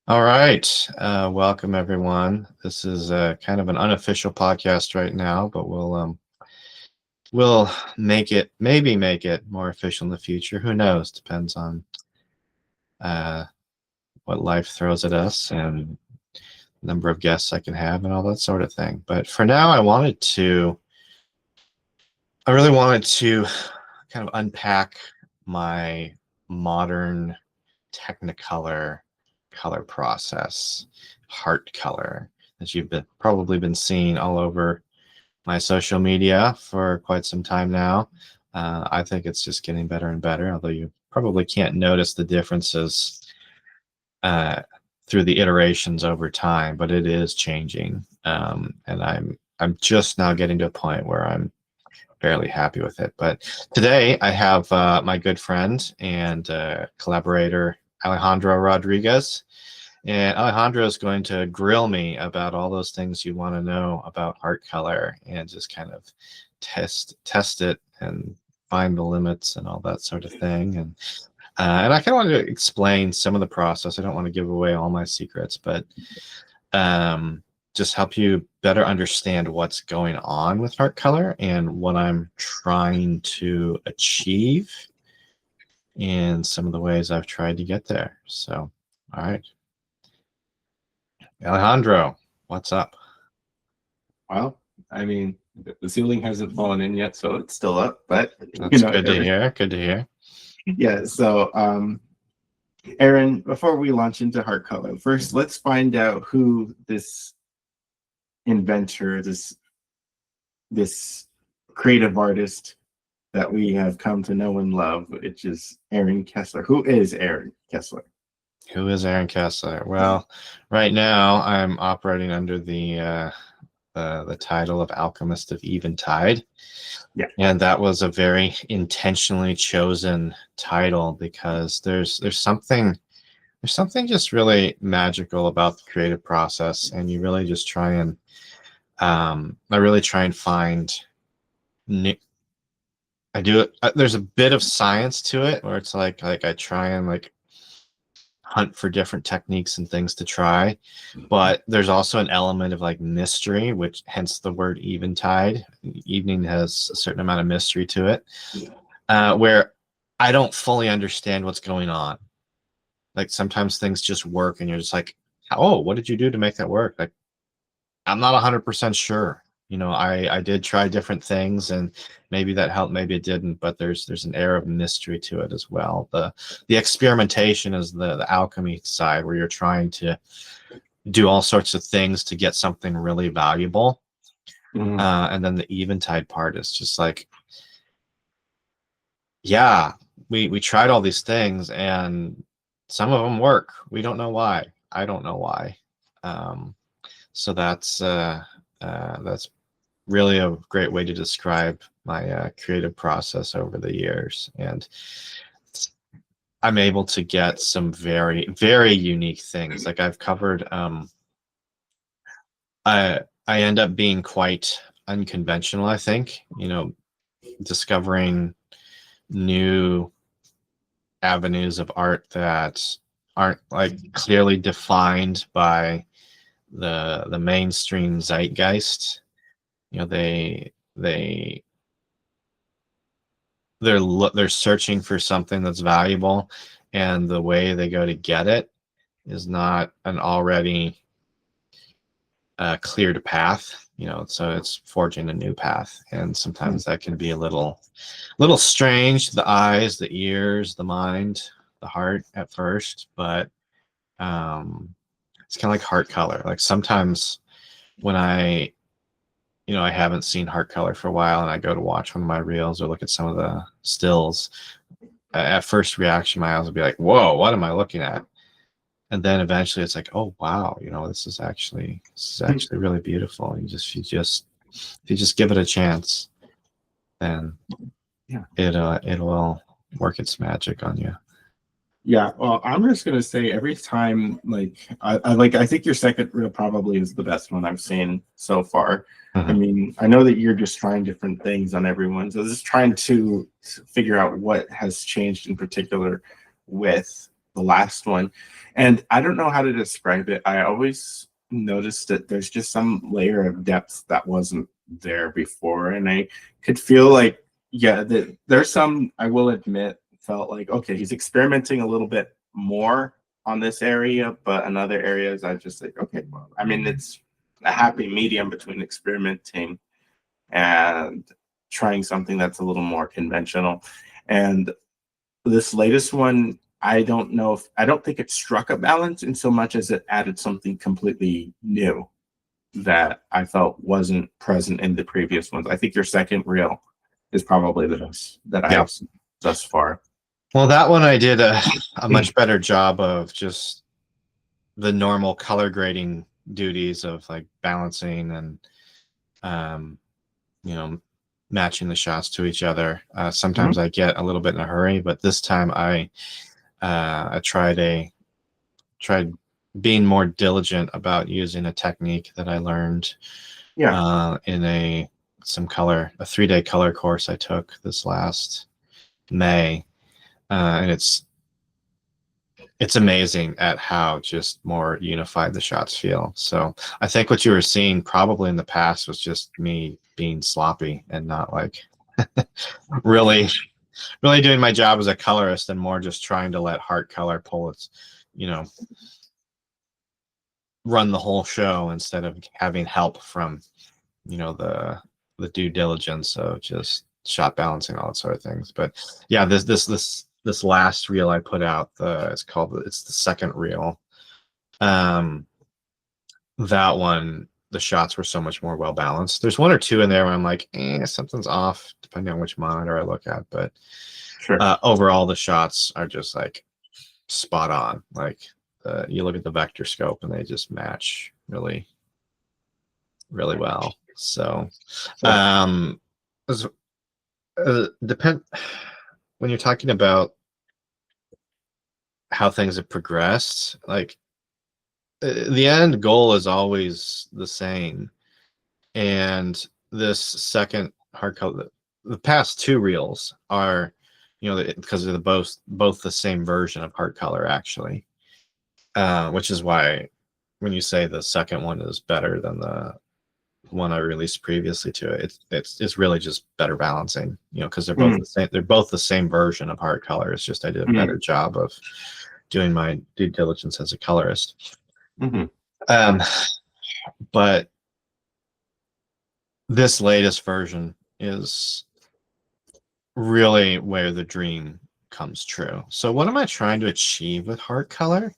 All right. Welcome everyone. This is kind of an unofficial podcast right now, but we'll maybe make it more official in the future. Who knows? Depends on uh, what life throws at us and number of guests I can have and all that sort of thing. But for now, I really wanted to kind of unpack my modern Technicolor color process, Heartcolor, that you've probably been seeing all over my social media for quite some time now. I think it's just getting better and better, although you probably can't notice the differences uh, through the iterations over time, but it is changing, and I'm just now getting to a point where I'm fairly happy with it. But today I have my good friend and collaborator Alejandro Rodriguez. And Alejandro is going to grill me about all those things you want to know about Heartcolor and just kind of test it and find the limits and all that sort of thing. And I kind of want to explain some of the process. I don't want to give away all my secrets, but just help you better understand what's going on with Heartcolor and what I'm trying to achieve and some of the ways I've tried to get there. So, all right. Alejandro, what's up? Well, I mean, the ceiling hasn't fallen in yet, so it's still up. But That's good to hear. Good to hear. yeah. So, Aaron, before we launch into Heartcolor, first let's find out who this inventor, this creative artist that we have come to know and love, which is Aaron Kessler. Who is Aaron Kessler? Who is Aaron Kessler? Well, right now I'm operating under the title of Alchemist of Eventide. Yeah. And that was a very intentionally chosen title because there's something just really magical about the creative process, and you really just try and I really try and find new. I do it. There's a bit of science to it where it's like I try and like hunt for different techniques and things to try, but there's also an element of like mystery, which hence the word eventide. Evening has a certain amount of mystery to it, where I don't fully understand what's going on. Like sometimes things just work and you're just like, oh, what did you do to make that work? Like I'm not 100% sure. I did try different things and maybe that helped, maybe it didn't, but there's an air of mystery to it as well. The experimentation is the alchemy side where you're trying to do all sorts of things to get something really valuable. And then the eventide part is just like, yeah, we tried all these things and some of them work. We don't know why. I don't know why. So that's really a great way to describe my creative process over the years. And I'm able to get some very, very unique things. Like I've covered, I end up being quite unconventional, I think, discovering new avenues of art that aren't like clearly defined by the mainstream zeitgeist. They're searching for something that's valuable, and the way they go to get it is not an already cleared path. So it's forging a new path, and sometimes that can be a little strange to the eyes, the ears, the mind, the heart at first, but it's kind of like Heartcolor. Like sometimes when I haven't seen Heartcolor for a while and I go to watch one of my reels or look at some of the stills, at first reaction, my eyes will be like, whoa, what am I looking at? And then eventually it's like, oh, wow, this is actually really beautiful. If you just give it a chance, then yeah, it will work its magic on you. Yeah, well, I'm just gonna say every time, I think your second reel probably is the best one I've seen so far. Mm-hmm. I mean, I know that you're just trying different things on everyone, so just trying to figure out what has changed in particular with the last one. And I don't know how to describe it. I always noticed that there's just some layer of depth that wasn't there before. And I could feel like, yeah, there's some, I will admit, felt like, okay, he's experimenting a little bit more on this area, but in other areas, I just like, okay, well, I mean, it's a happy medium between experimenting and trying something that's a little more conventional. And this latest one, I don't think it struck a balance in so much as it added something completely new that I felt wasn't present in the previous ones. I think your second reel is probably the best that Yeah. I've seen thus far. Well, that one I did a much better job of just the normal color grading duties of like balancing and you know, matching the shots to each other. Sometimes I get a little bit in a hurry, but this time I tried being more diligent about using a technique that I learned in a 3-day color course I took this last May, and it's amazing at how just more unified the shots feel. So I think what you were seeing probably in the past was just me being sloppy and not like really doing my job as a colorist, and more just trying to let Heartcolor pull its, run the whole show instead of having help from, the due diligence of just shot balancing, all that sort of things. But yeah, this last reel I put out, it's the second reel. That one, the shots were so much more well balanced. There's one or two in there where I'm like, something's off, depending on which monitor I look at. But overall, the shots are just like spot on. Like you look at the vector scope and they just match really, really well. So, depend when you're talking about how things have progressed, like the end goal is always the same. And this second Heartcolor, the past two reels are, because they're both the same version of Heartcolor actually, which is why when you say the second one is better than the one I released previously to it, it's really just better balancing, because they're both the same. They're both the same version of Heartcolor. It's just I did a better job of doing my due diligence as a colorist. But this latest version is really where the dream comes true. So what am I trying to achieve with Heartcolor?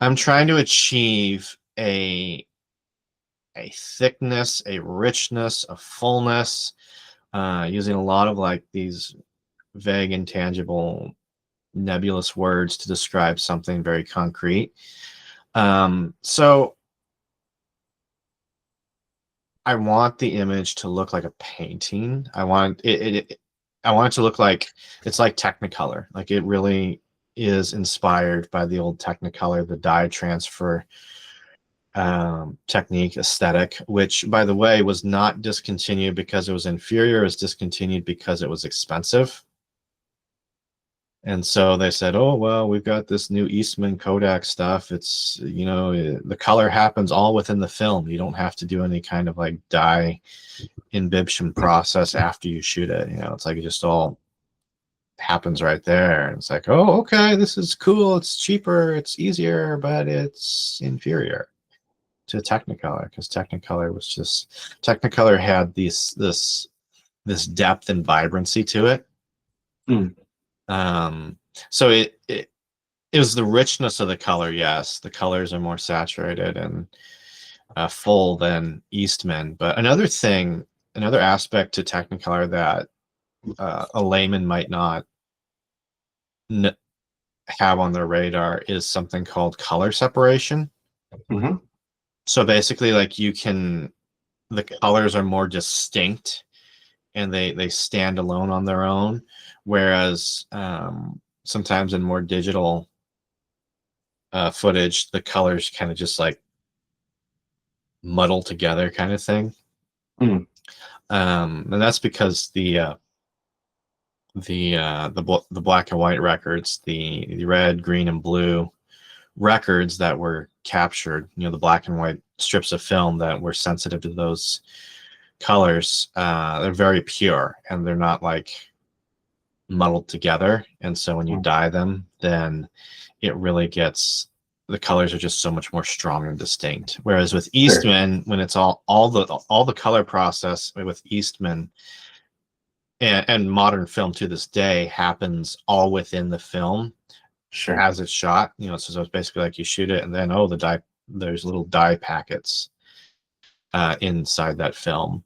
I'm trying to achieve a thickness, a richness, a fullness, using a lot of like these vague, intangible, nebulous words to describe something very concrete. So I want the image to look like a painting. I want it to look like it's like Technicolor. Like it really is inspired by the old Technicolor, the dye transfer technique aesthetic, which by the way was not discontinued because it was inferior. It was discontinued because it was expensive. And so they said, oh, well, we've got this new Eastman Kodak stuff. It's, the color happens all within the film. You don't have to do any kind of like dye imbibition process after you shoot it. It's like it just all happens right there. And it's like, oh, okay, this is cool. It's cheaper. It's easier, but it's inferior to Technicolor, because Technicolor had this depth and vibrancy to it. So it was the richness of the color. Yes, the colors are more saturated and full than Eastman. But another aspect to Technicolor that a layman might not have on their radar is something called color separation. So basically, like the colors are more distinct and they stand alone on their own, whereas sometimes in more digital footage, the colors kind of just like muddle together kind of thing. And that's because the the black and white records, the red, green, and blue records that were captured, the black and white strips of film that were sensitive to those colors, they're very pure and they're not like muddled together. And so when you dye them, then it really gets, the colors are just so much more strong and distinct. Whereas with Eastman, when it's all the color process with Eastman and modern film to this day happens all within the film as it's shot. So it's basically like you shoot it and then there's little dye packets inside that film,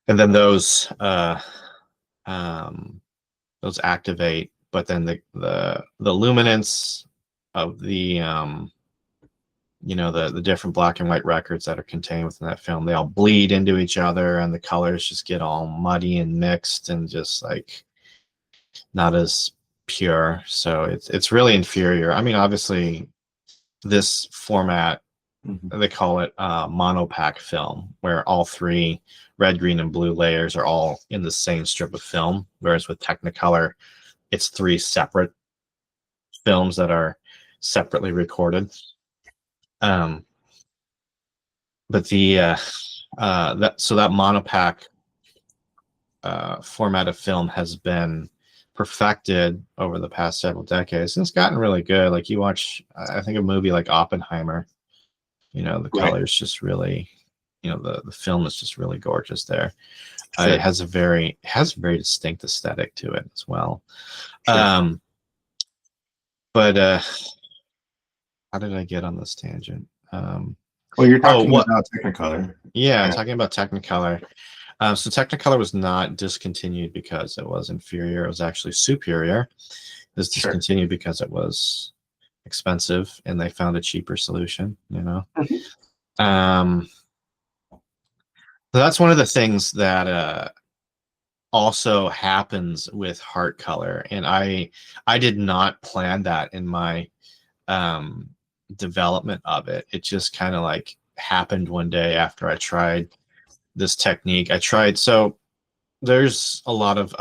and then those activate. But then the luminance of the the different black and white records that are contained within that film, they all bleed into each other, and the colors just get all muddy and mixed and just like not as pure. So it's really inferior. I mean, obviously, this format, they call it monopack film, where all three red, green, and blue layers are all in the same strip of film. Whereas with Technicolor, it's three separate films that are separately recorded. But that monopack format of film has been perfected over the past several decades, and it's gotten really good. Like you watch, I think, a movie like Oppenheimer, the colors just really, the film is just really gorgeous there. It has a very distinct aesthetic to it as well. But how did I get on this tangent? Well, you're talking about Technicolor. Yeah, talking about Technicolor. So Technicolor was not discontinued because it was inferior. It was actually superior. It was discontinued because it was expensive, and they found a cheaper solution. So that's one of the things that also happens with Heartcolor, and I did not plan that in my development of it. It just kind of like happened one day after I tried this technique. So there's a lot of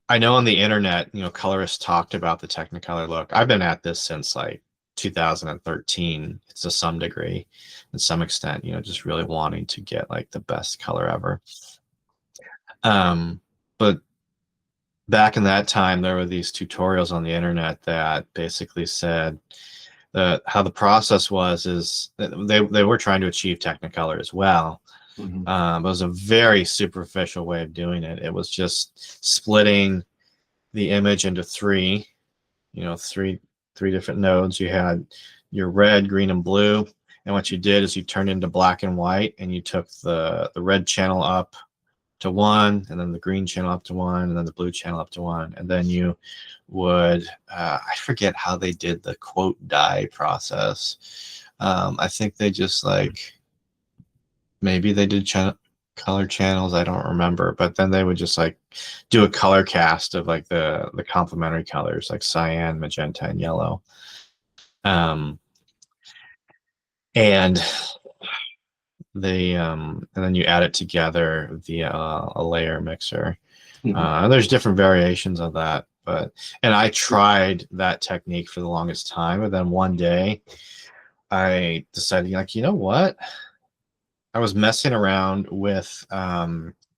I know on the internet, colorists talked about the Technicolor look. I've been at this since like 2013 to some degree, to some extent, just really wanting to get like the best color ever. But back in that time, there were these tutorials on the internet that basically said that how the process is that they were trying to achieve Technicolor as well. It was a very superficial way of doing it. It was just splitting the image into three different nodes. You had your red, green, and blue, and what you did is you turned into black and white, and you took the red channel up to 1, and then the green channel up to 1, and then the blue channel up to 1, and then you would I forget how they did the quote dye process. I think they just like, maybe they did color channels, I don't remember, but then they would just like do a color cast of like the complementary colors like cyan, magenta, and yellow, and they and then you add it together via a layer mixer. And there's different variations of that, and I tried that technique for the longest time, and then one day I decided, like, you know what, I was messing around with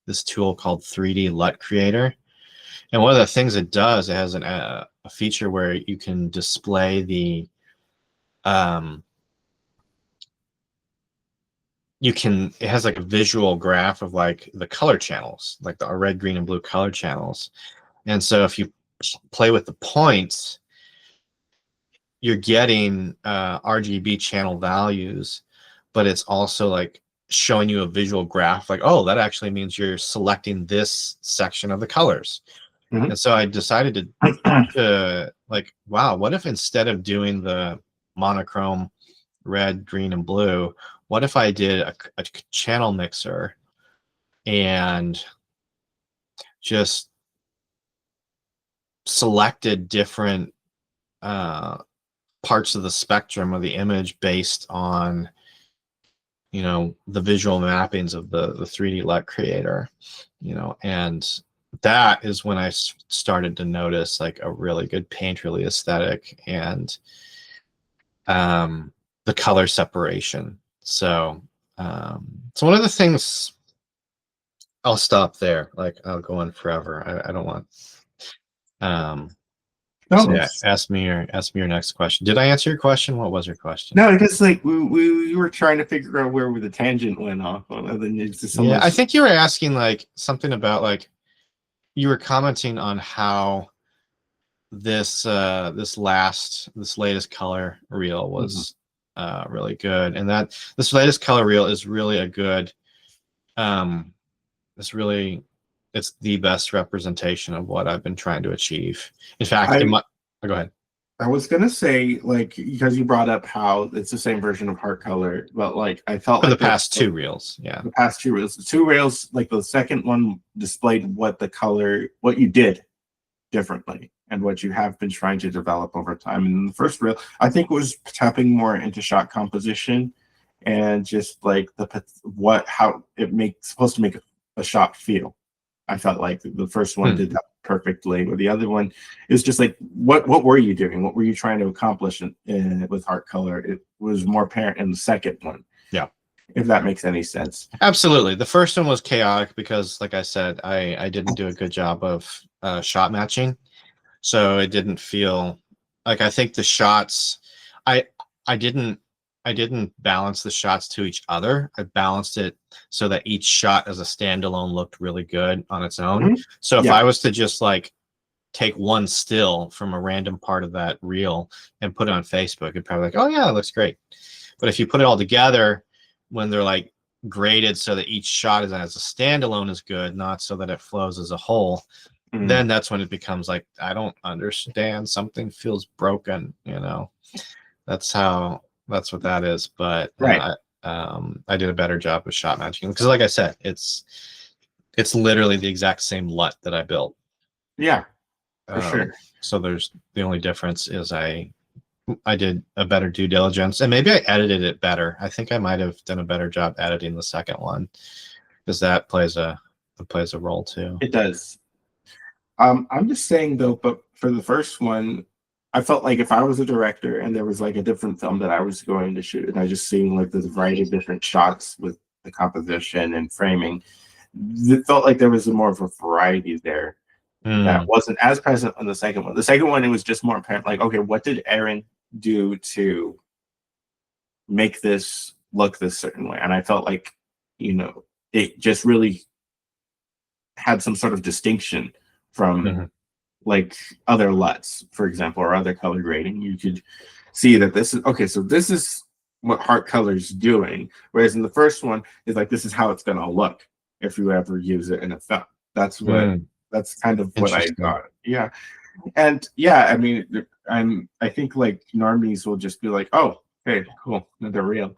this tool called 3D LUT Creator. And one of the things it does, it has a feature where you can display the it has like a visual graph of like the color channels, like the red, green, and blue color channels. And so if you play with the points, you're getting RGB channel values, but it's also like showing you a visual graph like, oh, that actually means you're selecting this section of the colors. And so I decided to like, wow, what if instead of doing the monochrome red, green, and blue, what if I did a channel mixer and just selected different parts of the spectrum of the image based on the visual mappings of the 3D LUT creator, and that is when I started to notice like a really good painterly aesthetic and the color separation. So so one of the things, I'll stop there. Like I'll go on forever. I don't want. So No, yeah, ask me your next question. Did I answer your question? What was your question? no, because like we were trying to figure out where the tangent went off on, and then it's just so Yeah, I much. think you were asking like something about like you were commenting on how this latest color reel Mhm. was really good, and that this latest color reel is really a good um it's the best representation of what I've been trying to achieve. In fact, I go ahead. I was gonna say, like, because you brought up how it's the same version of Heartcolor, but like I felt For the like there past two reels, yeah. the past two rails, like the second one displayed what you did differently and what you have been trying to develop over time. And the first rail, I think, was tapping more into shot composition and just like how it makes supposed to make a shot feel. I felt like the first one did that perfectly. But the other one is just like, what were you doing? What were you trying to accomplish with Heartcolor? It was more apparent in the second one. Yeah, if that makes any sense. absolutely. The first one was chaotic because, like I said, I didn't do a good job of shot matching, so it didn't feel like, I think the shots, I I didn't I didn't balance the shots to each other. I balanced it so that each shot as a standalone looked really good on its own. Mhm. So if Yeah. I was to just like take one still from a random part of that reel and put it on Facebook, it'd probably like, oh yeah, it looks great. But if you put it all together, when they're like graded so that each shot is as a standalone is good, not so that it flows as a whole, Mhm. then that's when it becomes like, I don't understand. Something feels broken, that's what that is. But Right. I did a better job with shot matching because, like I said, it's literally the exact same LUT that I built. Yeah, for sure. So there's the only difference is I did a better due diligence, and maybe I edited it better. I think I might have done a better job editing the second one because that plays a role too. It does. I'm just saying though, but for the first one, I felt like if I was a director and there was like a different film that I was going to shoot, and I just seeing like the variety of different shots with the composition and framing, it felt like there was more of a variety there that Mm, wasn't as present on the second one. The second one, it was just more apparent, like, okay, what did Aaron do to make this look this certain way? And I felt like, it just really had some sort of distinction from mhm, like other LUTs, for example, or other color grading. You could see that this is okay, so this is what Heartcolor's doing. Whereas in the first one, is like this is how it's gonna look if you ever use it in a film. mm. That's kind of what I Interesting. got. Yeah. And yeah, I mean, I think like normies will just be like, oh, okay, cool, they're real.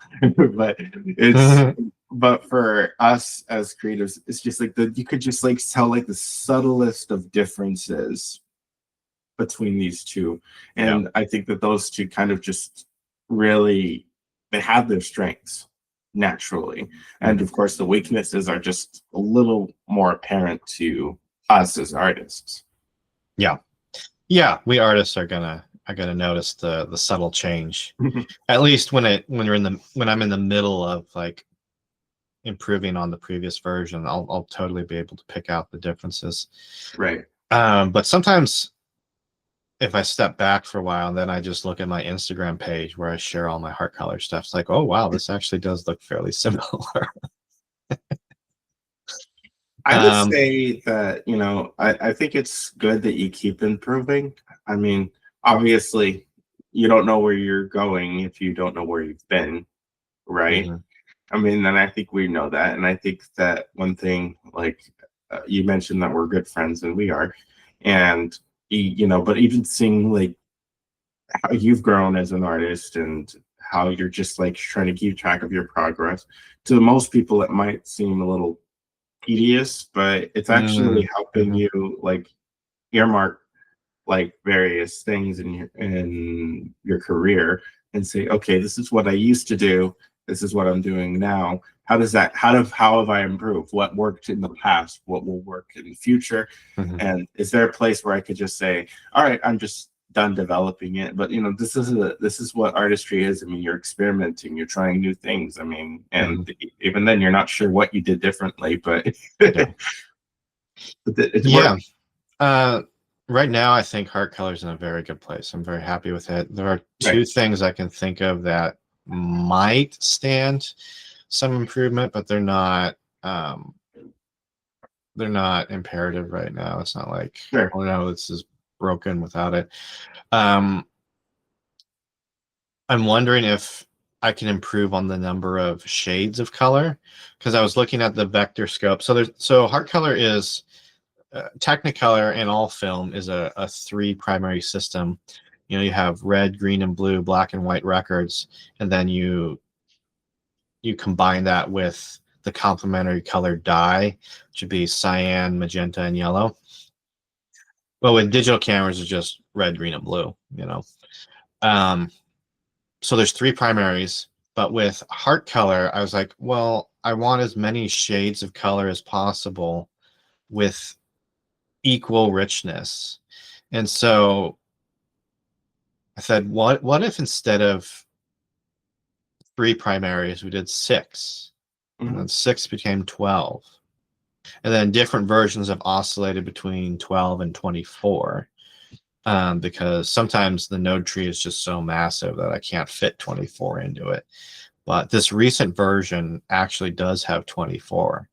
but it's but for us as creatives, it's just like you could just like tell like the subtlest of differences between these two. Yeah. And I think that those two kind of just really they have their strengths naturally. And Mhm. of course the weaknesses are just a little more apparent to us as artists. Yeah. Yeah. We artists are gonna notice the subtle change. At least when I'm in the middle of like improving on the previous version, I'll totally be able to pick out the differences. Right. But sometimes if I step back for a while and then I just look at my Instagram page where I share all my Heartcolor stuff, it's like, oh wow, this actually does look fairly similar. I would um, say that, I think it's good that you keep improving. I mean, obviously, you don't know where you're going if you don't know where you've been, right? mhm, I mean, and I think we know that. And I think that one thing, like you mentioned that we're good friends, and we are. And, but even seeing like how you've grown as an artist and how you're just like trying to keep track of your progress, to most people, it might seem a little tedious, but it's actually helping mhm, you like earmark like various things in your career and say, okay, this is what I used to do. this is what I'm doing now. How have I improved? What worked in the past? What will work in the future? Mhm. And is there a place where I could just say, all right, I'm just done developing it? But this is what artistry is. I mean, you're experimenting, you're trying new things. I mean, and Mhm. even then, you're not sure what you did differently, but Yeah. it's Yeah. working. Uh, right now, I think Heartcolor's in a very good place. I'm very happy with it. There are Right. two things I can think of that might stand some improvement, but um, they're not imperative right now. It's not like, Sure. oh no, this is broken without it. Um, I'm wondering if I can improve on the number of shades of color because I was looking at the vector scope. So Heartcolor is Technicolor in all film is a three primary system. You have red, green, and blue, black and white records, and then you combine that with the complementary colored dye, which would be cyan, magenta, and yellow. Well, with digital cameras, it's just red, green, and blue. Um, so there's three primaries, but with Heartcolor, I was like, well, I want as many shades of color as possible with equal richness. And so I said, what if instead of three primaries, we did six, and Hmm. then six became 12, and then different versions have oscillated between 12 and 24, because sometimes the node tree is just so massive that I can't fit 24 into it. But this recent version actually does have 24.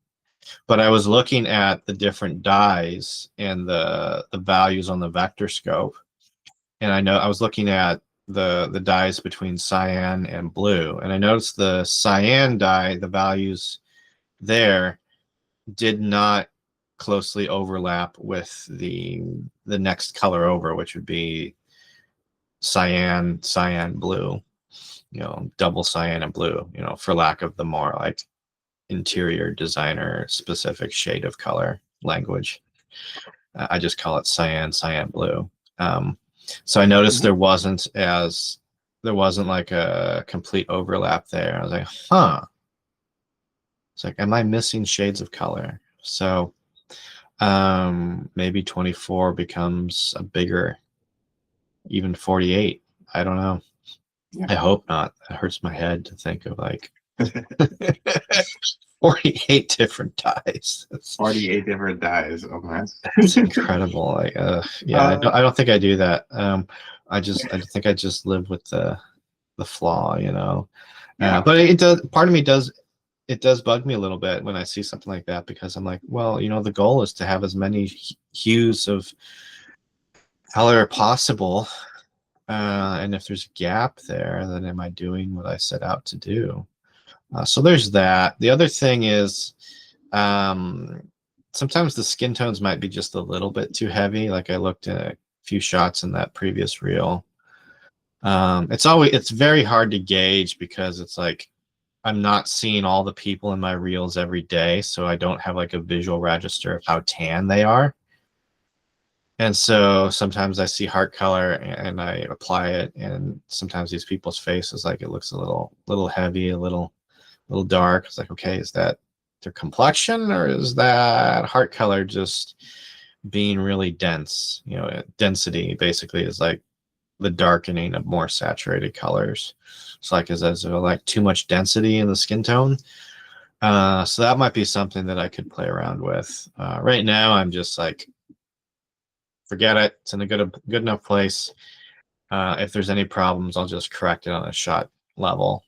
But I was looking at the different dyes and the values on the vector scope, and I know I was looking at the dyes between cyan and blue, and I noticed the cyan dye, the values there did not closely overlap with the next color over, which would be cyan blue, double cyan and blue, for lack of the more like interior designer specific shade of color language. I just call it cyan blue. Um, so I noticed Hmm. there wasn't like a complete overlap there. I was like, huh. It's like, am I missing shades of color? So maybe 24 becomes a bigger, even 48. I don't know. Yeah. I hope not. It hurts my head to think of like 48 different dyes. 48 different dyes. Oh man. That's incredible. Like, yeah, uh, I don't think I do that. I think I just live with the flaw. yeah. But it does. Part of me does. It does bug me a little bit when I see something like that because I'm like, well, the goal is to have as many hues of color possible. And if there's a gap there, then am I doing what I set out to do? So there's that. The other thing is, um, sometimes the skin tones might be just a little bit too heavy. Like I looked at a few shots in that previous reel. It's very hard to gauge because it's like I'm not seeing all the people in my reels every day, so I don't have like a visual register of how tan they are. And so sometimes I see heart color and I apply it, and sometimes these people's faces like it looks a little heavy, a little dark. It's like, okay, is that their complexion or is that heart color just being really dense? Density basically is like the darkening of more saturated colors. It's like, is there like too much density in the skin tone? So that might be something that I could play around with. Right now, I'm just like, forget it. It's in a good enough place. If there's any problems, I'll just correct it on a shot level,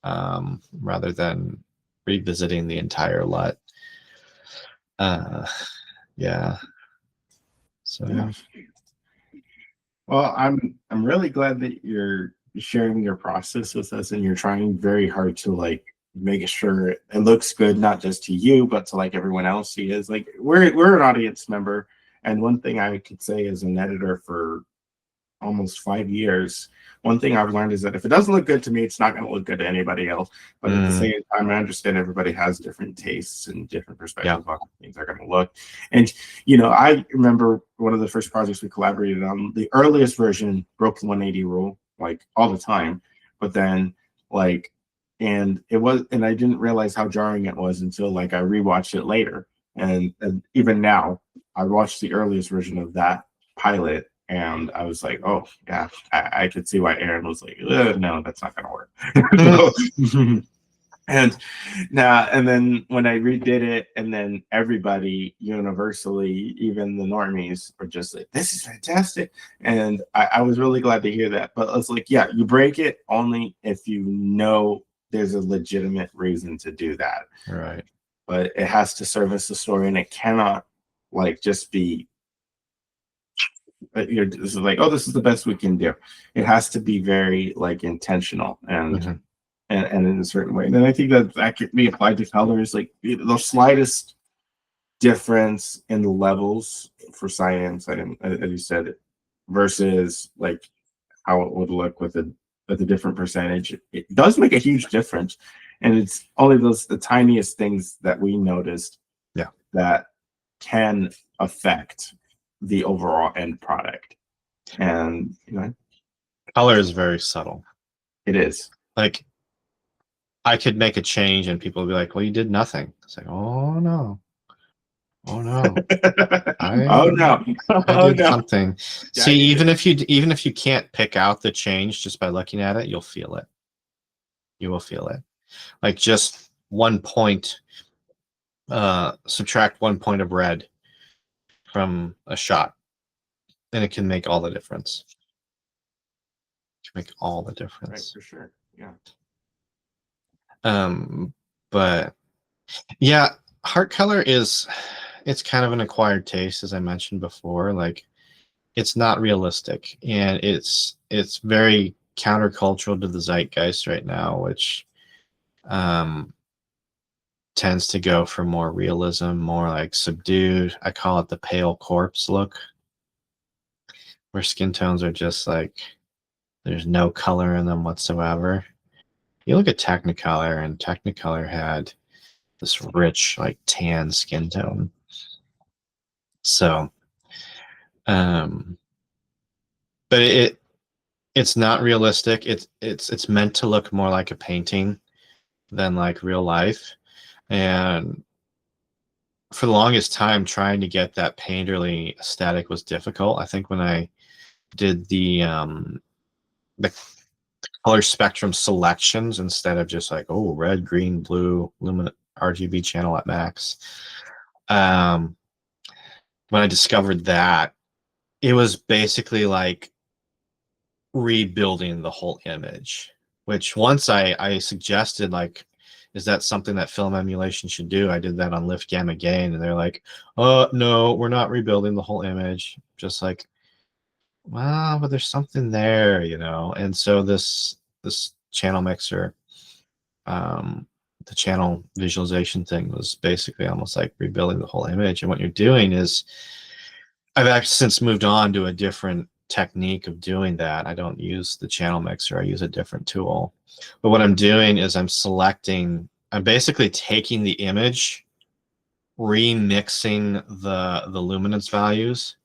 rather than revisiting the entire LUT. Uh, yeah. So Yeah. yeah. Well, I'm really glad that you're sharing your process with us and you're trying very hard to like make sure it looks good, not just to you, but to like everyone else. He is like we're an audience member. And one thing I could say as an editor for almost 5 years, one thing I've learned is that if it doesn't look good to me, it's not going to look good to anybody else. But at the Mm, same time, I understand everybody has different tastes and different yeah. perspectives on how things are going to look. And, I remember one of the first projects we collaborated on, the earliest version broke the 180 rule, like all the time. But then, like, and I didn't realize how jarring it was until like I rewatched it later, and even now I watched the earliest version of that pilot, and I was like, oh yeah, I could see why Aaron was like, no, that's not gonna work. So, and now, and then when I redid it, and then everybody universally, even the normies, were just like, this is fantastic. And I was really glad to hear that. But I was like, yeah, you break it only if you know there's a legitimate reason to do that. Right. But it has to service the story, and it cannot like just be you're just like, oh, this is the best we can do. It has to be very like intentional and and in a certain way. And then I think that could be applied to colors, like the slightest difference in the levels for science, and as you said, versus like how it would look with a different percentage. It does make a huge difference, and it's only the tiniest things that we noticed, Yeah. that can affect the overall end product. And Color is very subtle. it is. Like, I could make a change and people would be like, well, you did nothing. It's like, oh no. Oh no. Oh no. I did something. Yeah, See, even if you can't pick out the change just by looking at it, you'll feel it. You will feel it. Like just 1 point, subtract 1 point of red from a shot, and it can make all the difference. It can make all the difference. Right, for sure. Yeah. But yeah, Heartcolor it's kind of an acquired taste, as I mentioned before. Like, it's not realistic, and it's very countercultural to the zeitgeist right now, which tends to go for more realism, more like subdued. I call it the pale corpse look, where skin tones are just like there's no color in them whatsoever. You look at Technicolor, and Technicolor had this rich, like tan skin tone. So, but it's not realistic. It's meant to look more like a painting than like real life. And for the longest time, trying to get that painterly aesthetic was difficult. I think when I did the color spectrum selections instead of just like, oh, red, green, blue, luminant RGB channel at max. When I discovered that, it was basically like rebuilding the whole image, which once I suggested, like, is that something that film emulation should do? I did that on Lift Gamma Gain, and they're like, oh, no, we're not rebuilding the whole image. Just like, well, but there's something there, And so this channel mixer, the channel visualization thing was basically almost like rebuilding the whole image. And what you're doing is, I've actually since moved on to a different technique of doing that. I don't use the channel mixer. I use a different tool. But what I'm doing is I'm basically taking the image, remixing the luminance values,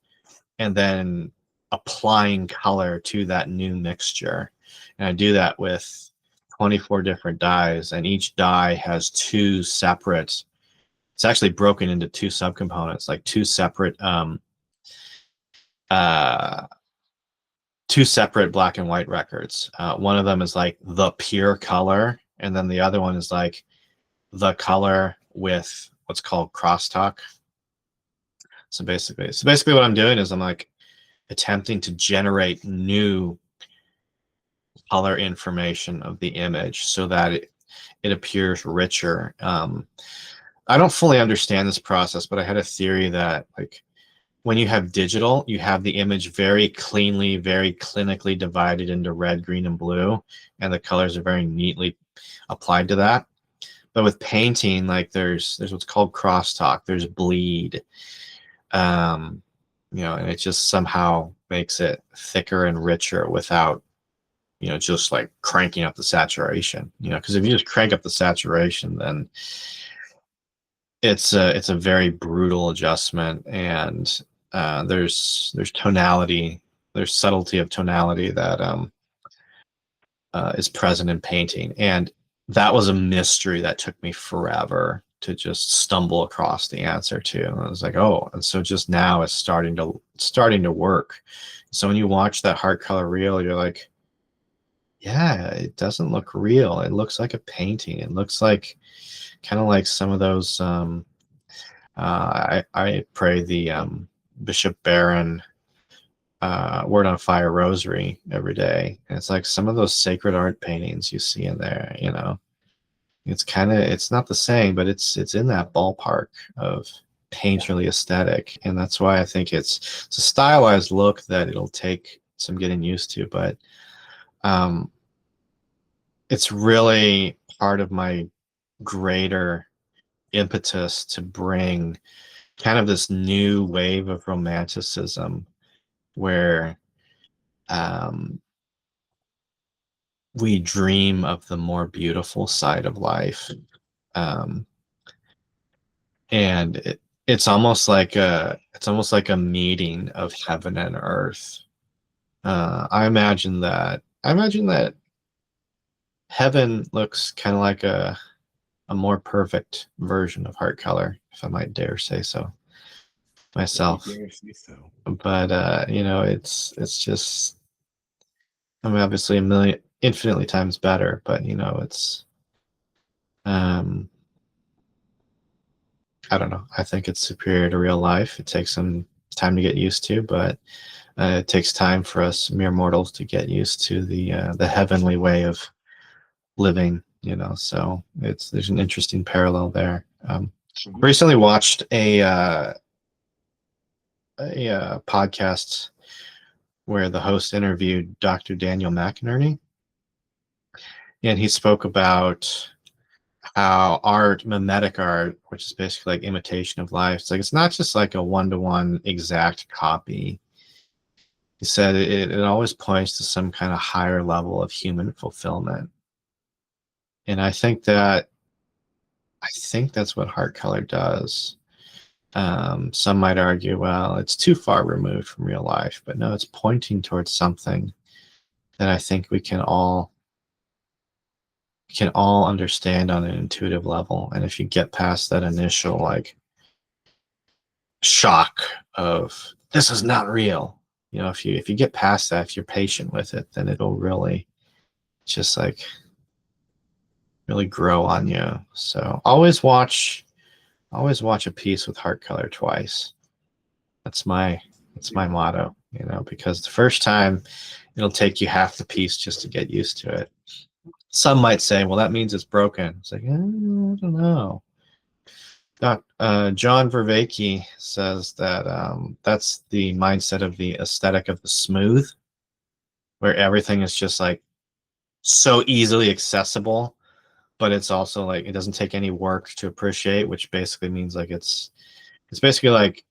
and then applying color to that new mixture. And I do that with 24 different dyes, and each dye has it's actually broken into two subcomponents, like two separate black and white records. One of them is like the pure color, and then the other one is like the color with what's called crosstalk. So basically what I'm doing is I'm like attempting to generate new color information of the image so that it appears richer. I don't fully understand this process, but I had a theory that, like, when you have digital, you have the image very cleanly, very clinically divided into red, green, and blue, and the colors are very neatly applied to that. But with painting, like, there's what's called crosstalk, there's bleed, and it just somehow makes it thicker and richer without, just like cranking up the saturation. Because if you just crank up the saturation, then it's a very brutal adjustment, and there's tonality, there's subtlety of tonality that is present in painting. And that was a mystery that took me forever to just stumble across the answer to. And I was like, oh, and so just now it's starting to work. So when you watch that Heartcolor reel, you're like, yeah, it doesn't look real. It looks like a painting. It looks like kind of like some of those. I pray the Bishop Barron Word on Fire Rosary every day. And it's like some of those sacred art paintings you see in there. You know, it's not the same, but it's in that ballpark of painterly aesthetic, and that's why I think it's a stylized look that it'll take some getting used to, but um, it's really part of my greater impetus to bring kind of this new wave of romanticism where um, we dream of the more beautiful side of life. Um, and it's almost like a meeting of heaven and earth. I imagine that heaven looks kind of like a more perfect version of Heartcolor, if I might dare say so myself. So. But you know, it's just, I mean, obviously infinitely times better, but you know, it's um I don't know. I think it's superior to real life. It takes some time to get used to, but it takes time for us mere mortals to get used to the heavenly way of living. You know, so there's an interesting parallel there. Recently watched a podcast where the host interviewed Dr. Daniel McInerney, and he spoke about how art, mimetic art, which is basically like imitation of life, it's not just like a one-to-one exact copy. He said it always points to some kind of higher level of human fulfillment. And I think that's what Heartcolor does. Some might argue, well, it's too far removed from real life, but no, it's pointing towards something that I think we can all understand on an intuitive level. And if you get past that initial like shock of this is not real, you know, if you get past that, if you're patient with it, then it'll really just like really grow on you. So always watch a piece with Heartcolor twice. That's my motto, you know, because the first time it'll take you half the piece just to get used to it. Some might say, well, that means it's broken. It's like, I don't know. John Vervaeke says that that's the mindset of the aesthetic of the smooth, where everything is just like so easily accessible, but it's also like it doesn't take any work to appreciate, which basically means like it's basically like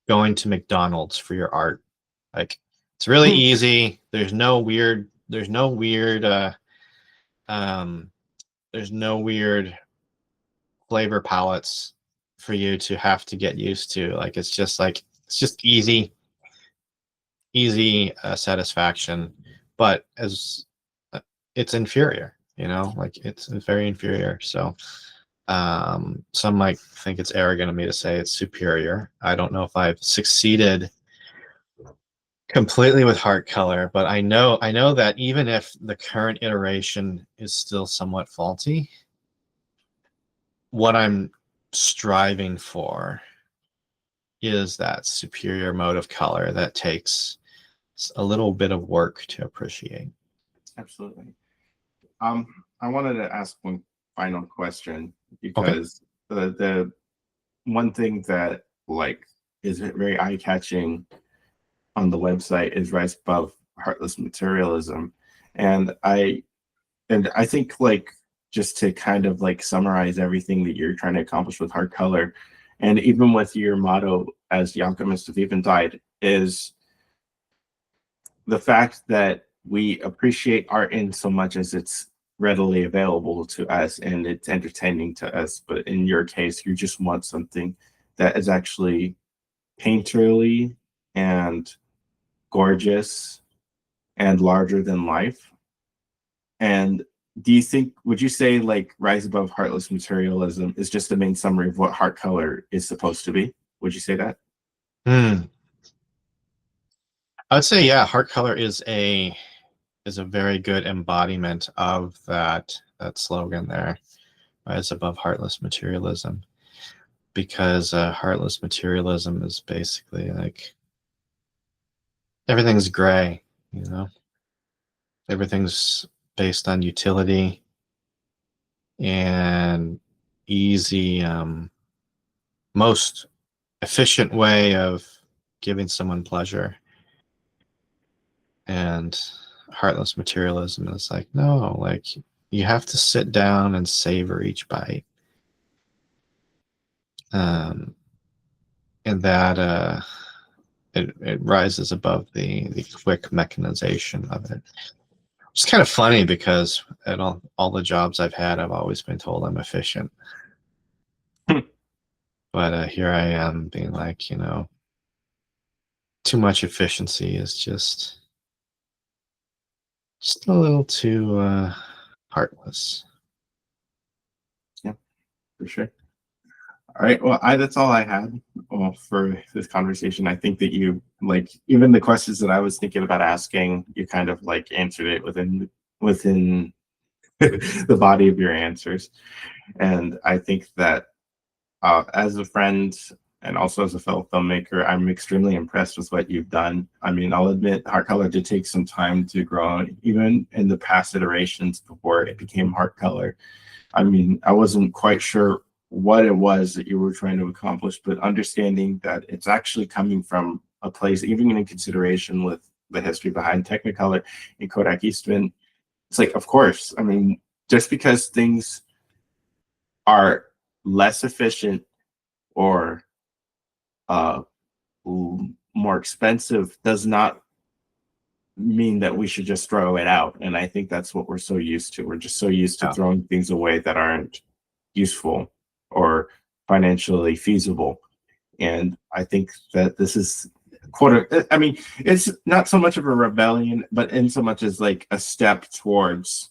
going to McDonald's for your art. Like it's really easy. Um, there's no weird flavor palettes for you to have to get used to. Like it's just easy satisfaction, but as it's inferior, you know, like it's very inferior. So some might think it's arrogant of me to say it's superior. I don't know if I've succeeded completely with Heartcolor, but I know that even if the current iteration is still somewhat faulty, what I'm striving for is that superior mode of color that takes a little bit of work to appreciate. Absolutely. I wanted to ask one final question because the one thing that like is very eye catching on the website is Rise Above Heartless Materialism, and I think like just to kind of like summarize everything that you're trying to accomplish with Heartcolor, and even with your motto as the alchemist of eventide, is the fact that we appreciate art in so much as it's readily available to us and it's entertaining to us. But in your case, you just want something that is actually painterly and gorgeous and larger than life. And would you say like Rise Above Heartless Materialism is just the main summary of what Heartcolor is supposed to be? Would you say that? I would say, yeah, Heartcolor is a very good embodiment of that slogan there, Rise Above Heartless Materialism, because heartless materialism is basically like everything's gray, you know, everything's based on utility and easy, most efficient way of giving someone pleasure. And heartless materialism is like, no, like you have to sit down and savor each bite. And that it rises above the quick mechanization of it. It's kind of funny because at all the jobs I've had, I've always been told I'm efficient. But here I am being like, you know, too much efficiency is just a little too heartless. Yeah, for sure. All right. Well, that's all I had for this conversation. I think that you like even the questions that I was thinking about asking, you kind of like answered it within the body of your answers. And I think that as a friend and also as a fellow filmmaker, I'm extremely impressed with what you've done. I mean, I'll admit Heartcolor did take some time to grow, even in the past iterations before it became Heartcolor. I mean, I wasn't quite sure what it was that you were trying to accomplish, but understanding that it's actually coming from a place, even in consideration with the history behind Technicolor and Kodak Eastman, it's like, of course, I mean, just because things are less efficient or more expensive does not mean that we should just throw it out. And I think that's what we're so used to. We're just so used to throwing things away that aren't useful or financially feasible. And I think that this is I mean, it's not so much of a rebellion, but in so much as like a step towards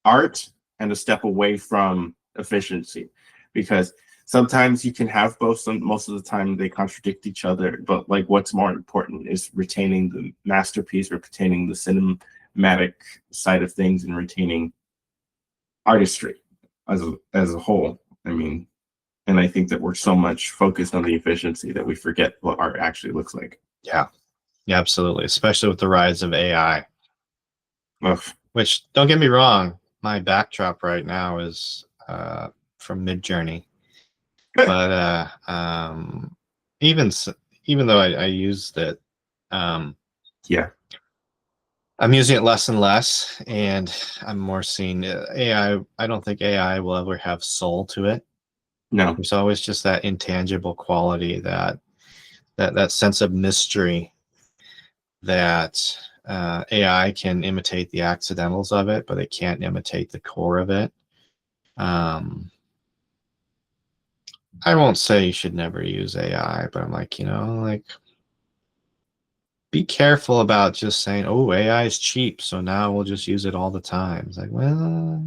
art and a step away from efficiency, because sometimes you can have both. Most of the time they contradict each other, but like what's more important is retaining the masterpiece, or retaining the cinematic side of things, and retaining artistry as a whole. I mean, and I think that we're so much focused on the efficiency that we forget what art actually looks like. Yeah, absolutely, especially with the rise of AI. Ugh. Which, don't get me wrong, my backdrop right now is from Midjourney, but even though I used it, yeah, I'm using it less and less, and I'm more seeing AI. I don't think AI will ever have soul to it. no, There's always just that intangible quality, that sense of mystery that AI can imitate the accidentals of it, but it can't imitate the core of it. I won't say you should never use AI, but I'm like, you know, like, be careful about just saying, oh, AI is cheap, so now we'll just use it all the time. It's like, well,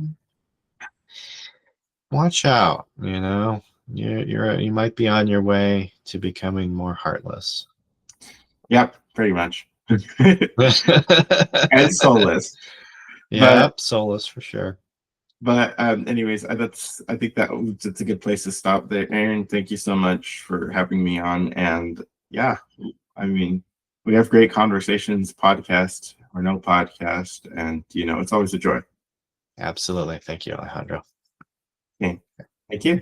watch out, you know, you might be on your way to becoming more heartless. Yep, pretty much. And soulless. Yep, soulless for sure. But anyways, I think it's a good place to stop there. Aaron, thank you so much for having me on. And yeah, I mean, we have great conversations, podcast or no podcast, and you know, it's always a joy. Absolutely. Thank you, Alejandro. Okay. Thank you.